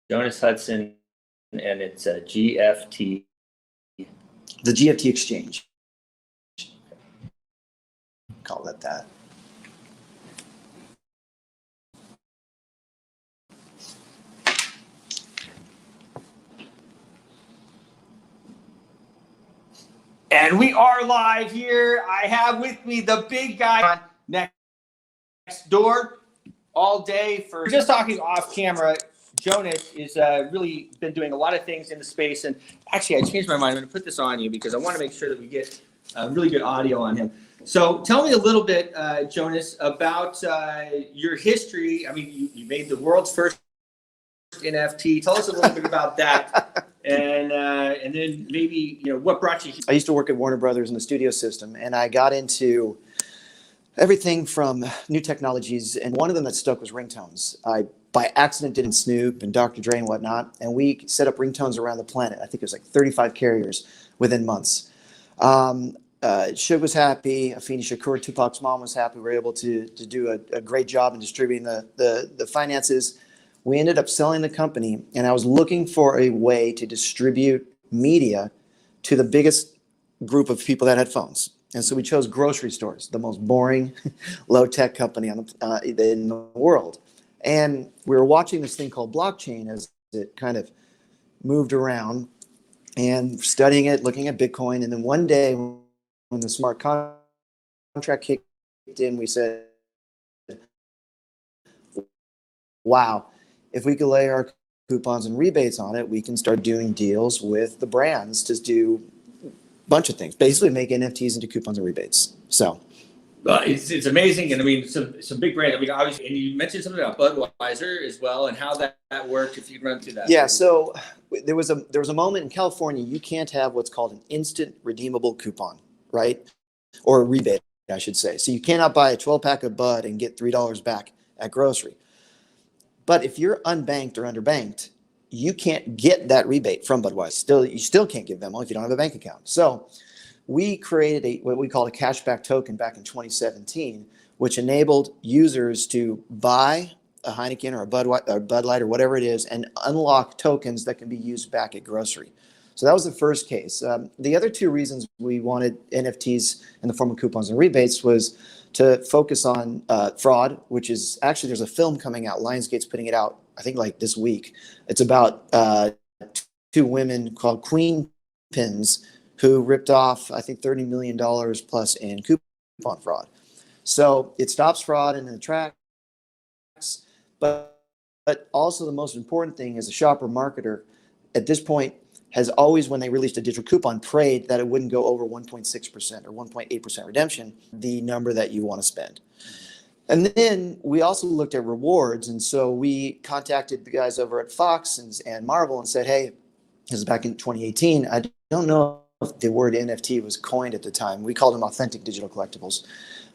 Jonas Hudson, and it's a GFT. The GFT exchange. Call it that. And we are live here. I have with me the big guy next door all day. For just talking off camera, Jonas is really been doing a lot of things in the space. And actually, I changed my mind. I'm going to put this on you because I want to make sure that we get really good audio on him. So tell me a little bit, Jonas, about your history. I mean, you made the world's first NFT. Tell us a little bit about that. And then maybe, what brought you here? I used to work at Warner Brothers in the studio system, and I got into everything from new technologies, and one of them that stuck was ringtones. I, by accident, did in Snoop and Dr. Dre and whatnot, and we set up ringtones around the planet. I think it was like 35 carriers within months. Suge was happy. Afeni Shakur, Tupac's mom, was happy. We were able to do a great job in distributing the finances. We ended up selling the company, and I was looking for a way to distribute media to the biggest group of people that had phones. And so we chose grocery stores, the most boring, low-tech company in the world. And we were watching this thing called blockchain as it kind of moved around and studying it, looking at Bitcoin. And then one day when the smart contract kicked in, we said, wow, if we could lay our coupons and rebates on it, we can start doing deals with the brands to do a bunch of things, basically make NFTs into coupons and rebates. So it's amazing. And I mean, some big brands. I mean, obviously, and you mentioned something about Budweiser as well, and how that worked, if you could run through that. Yeah, so there was a moment in California, you can't have what's called an instant redeemable coupon, right? Or a rebate, I should say. So you cannot buy a 12-pack of Bud and get $3 back at grocery. But if you're unbanked or underbanked, you can't get that rebate from Budweiser. You still can't give Venmo if you don't have a bank account. So we created what we called a cashback token back in 2017, which enabled users to buy a Heineken or a Bud Light or whatever it is and unlock tokens that can be used back at grocery. So that was the first case. The other two reasons we wanted NFTs in the form of coupons and rebates was to focus on fraud, which is actually, there's a film coming out. Lionsgate's putting it out, I think, like this week. It's about two women called Queen Pins who ripped off, I think, $30 million plus in coupon fraud. So it stops fraud in the tracks, but also the most important thing is a shopper marketer at this point has always, when they released a digital coupon, prayed that it wouldn't go over 1.6% or 1.8% redemption, the number that you want to spend. And then we also looked at rewards. And so we contacted the guys over at Fox and Marvel and said, hey, this is back in 2018. I don't know if the word NFT was coined at the time. We called them authentic digital collectibles.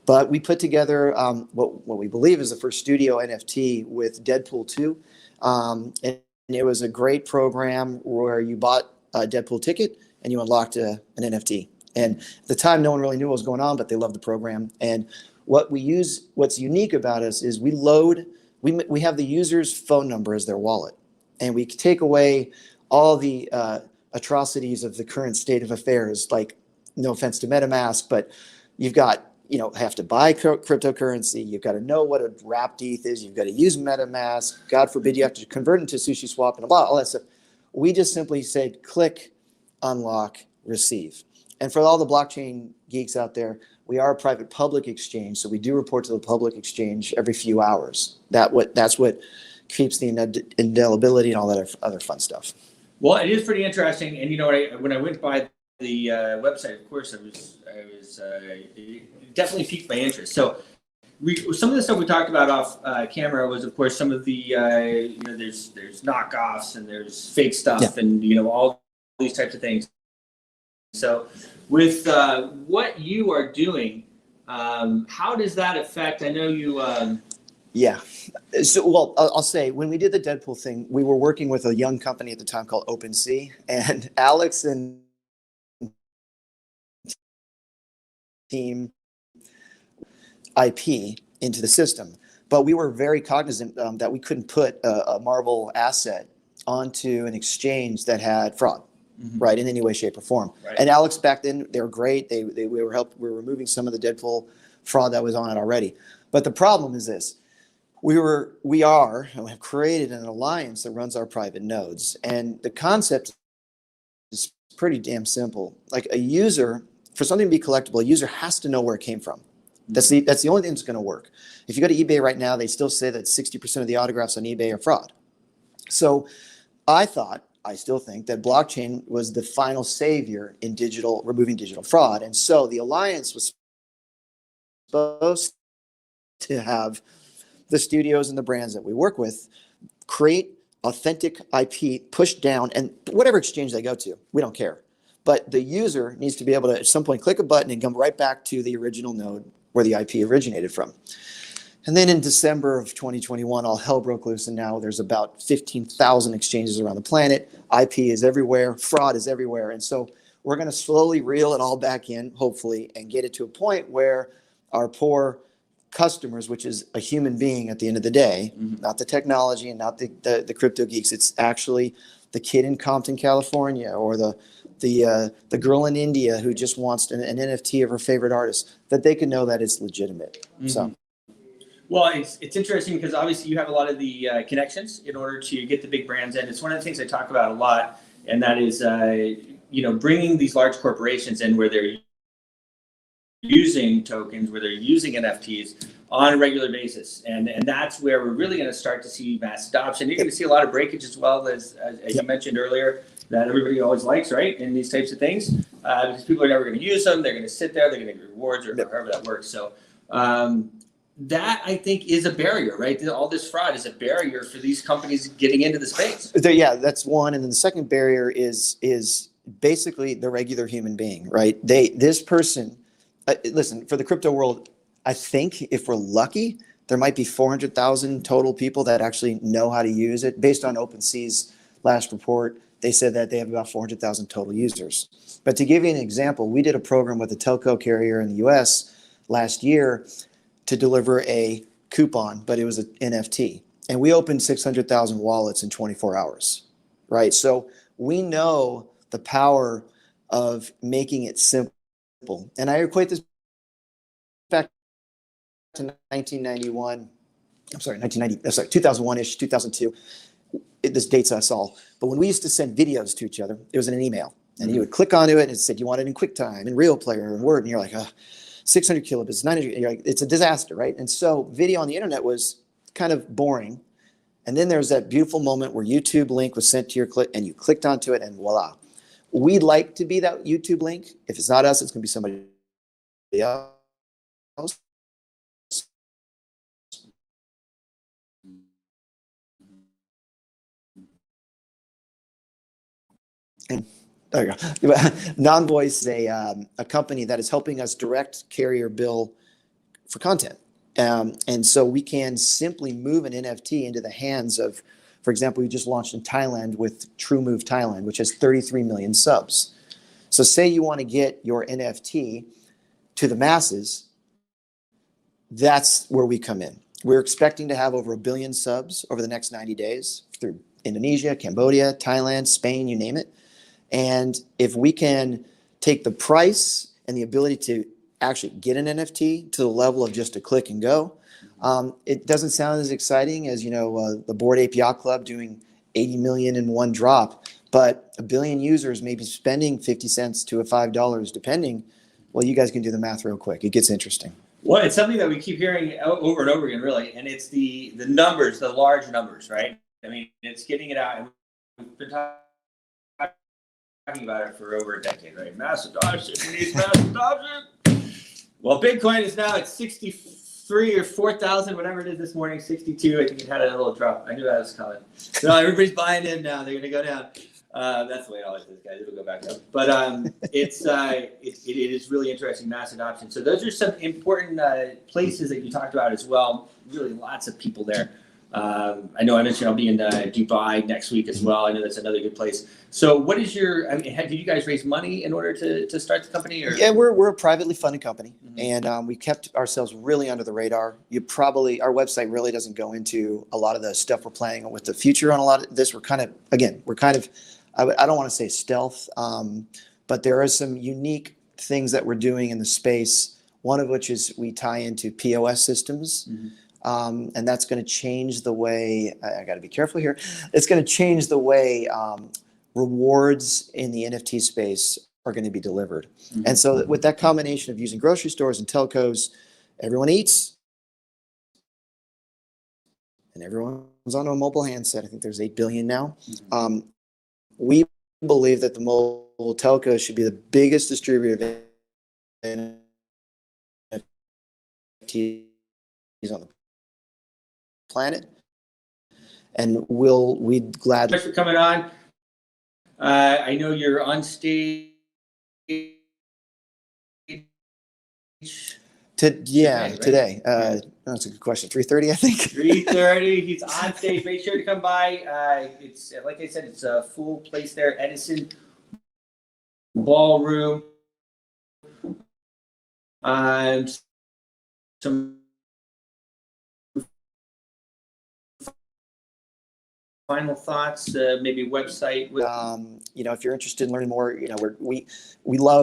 But we put together what we believe is the first studio NFT with Deadpool 2. And it was a great program where you bought a Deadpool ticket and you unlocked an NFT. And at the time, no one really knew what was going on, but they loved the program. And what's unique about us is we have the user's phone number as their wallet. And we take away all the atrocities of the current state of affairs, like, no offense to MetaMask, but you've got, have to buy cryptocurrency. You've got to know what a wrapped ETH is. You've got to use MetaMask. God forbid you have to convert into Sushi Swap and all that stuff. We just simply said, click, unlock, receive. And for all the blockchain geeks out there, we are a private public exchange. So we do report to the public exchange every few hours. That's what keeps the indelibility and all that other fun stuff. Well, it is pretty interesting. And when I went by the website, of course, it definitely piqued my interest. So some of the stuff we talked about off camera was, of course, some of the there's knockoffs and there's fake stuff, and all these types of things. So with what you are doing, how does that affect? I know you. Yeah. So, well, I'll say when we did the Deadpool thing, we were working with a young company at the time called OpenSea, and Alex and team IP into the system. But we were very cognizant that we couldn't put a Marvel asset onto an exchange that had fraud, right, in any way, shape, or form. Right. And Alex back then, they were great. We were removing some of the Deadpool fraud that was on it already. But the problem is this. We are, and we have created an alliance that runs our private nodes. And the concept is pretty damn simple. Like a user, for something to be collectible, a user has to know where it came from. That's the only thing that's going to work. If you go to eBay right now, they still say that 60% of the autographs on eBay are fraud. So I still think that blockchain was the final savior in removing digital fraud. And so the alliance was supposed to have the studios and the brands that we work with create authentic IP pushed down, and whatever exchange they go to, we don't care. But the user needs to be able to at some point click a button and come right back to the original node where the IP originated from. And then in December of 2021, all hell broke loose, and now there's about 15,000 exchanges around the planet. IP is everywhere, fraud is everywhere. And so we're going to slowly reel it all back in, hopefully, and get it to a point where our poor customers, which is a human being at the end of the day, not the technology and not the crypto geeks. It's actually the kid in Compton, California, or the girl in India who just wants an NFT of her favorite artist, that they can know that it's legitimate. So. Well, it's interesting because obviously you have a lot of the connections in order to get the big brands in. It's one of the things I talk about a lot, and that is, bringing these large corporations in where they're using tokens, where they're using NFTs on a regular basis. And that's where we're really going to start to see mass adoption. You're going to see a lot of breakage as well, as you mentioned earlier, that everybody always likes, right, in these types of things, because people are never going to use them. They're going to sit there. They're going to get rewards or however that works. So that, I think, is a barrier, right? All this fraud is a barrier for these companies getting into the space. Yeah, that's one. And then the second barrier is basically the regular human being, right? This person, listen, for the crypto world, I think if we're lucky, there might be 400,000 total people that actually know how to use it. Based on OpenSea's last report, they said that they have about 400,000 total users. But to give you an example, we did a program with a telco carrier in the US last year to deliver a coupon, but it was an NFT. And we opened 600,000 wallets in 24 hours, right? So we know the power of making it simple. And I equate this back to 1991. I'm sorry, 2001-ish, 2002. This dates us all. But when we used to send videos to each other, it was in an email. And you would click onto it and it said you want it in QuickTime and Real Player and Word. And you're like, 600 kilobits, 900, you're like, it's a disaster, right? And so video on the internet was kind of boring. And then there's that beautiful moment where YouTube link was sent to your click and you clicked onto it and voila. We'd like to be that YouTube link. If it's not us, it's going to be somebody else. And there you go. Non-Voice is a company that is helping us direct carrier bill for content. And so we can simply move an NFT into the hands of, for example, we just launched in Thailand with TrueMove Thailand, which has 33 million subs. So say you want to get your NFT to the masses, that's where we come in. We're expecting to have over 1 billion subs over the next 90 days through Indonesia, Cambodia, Thailand, Spain, you name it. And if we can take the price and the ability to actually get an NFT to the level of just a click and go, it doesn't sound as exciting as, the Bored Ape Yacht Club doing 80 million in one drop, but 1 billion users maybe spending 50 cents to $5 depending. Well, you guys can do the math real quick. It gets interesting. Well, it's something that we keep hearing over and over again, really, and it's the numbers, the large numbers, right? I mean, it's getting it out, and we've been talking about it for over a decade, right? Mass adoption, we need mass adoption. Well, Bitcoin is now at 63 or 4,000, whatever it is this morning, 62. I think it had a little drop. I knew that was coming. So everybody's buying in now. They're going to go down. That's the way it always is, guys. It'll go back up. But it is really interesting, mass adoption. So those are some important places that you talked about as well. Really lots of people there. I know I mentioned I'll be in Dubai next week as well. I know that's another good place. So what is your, I mean, did you guys raise money in order to start the company? Or? Yeah, we're a privately funded company, and we kept ourselves really under the radar. Our website really doesn't go into a lot of the stuff we're planning with the future on a lot of this. I don't want to say stealth, but there are some unique things that we're doing in the space. One of which is we tie into POS systems. And that's going to change the way, I got to be careful here. It's going to change the way rewards in the NFT space are going to be delivered. And so with that combination of using grocery stores and telcos, everyone eats and everyone's on a mobile handset. I think there's 8 billion now. We believe that the mobile telcos should be the biggest distributor of NFTs on the planet, and we'd gladly. Thanks for coming on. I know you're on stage. Today. That's a good question. 3:30, I think. 3:30. He's on stage. Make sure to come by. It's like I said, it's a full place there. Edison Ballroom. Some final thoughts, maybe website. If you're interested in learning more, we love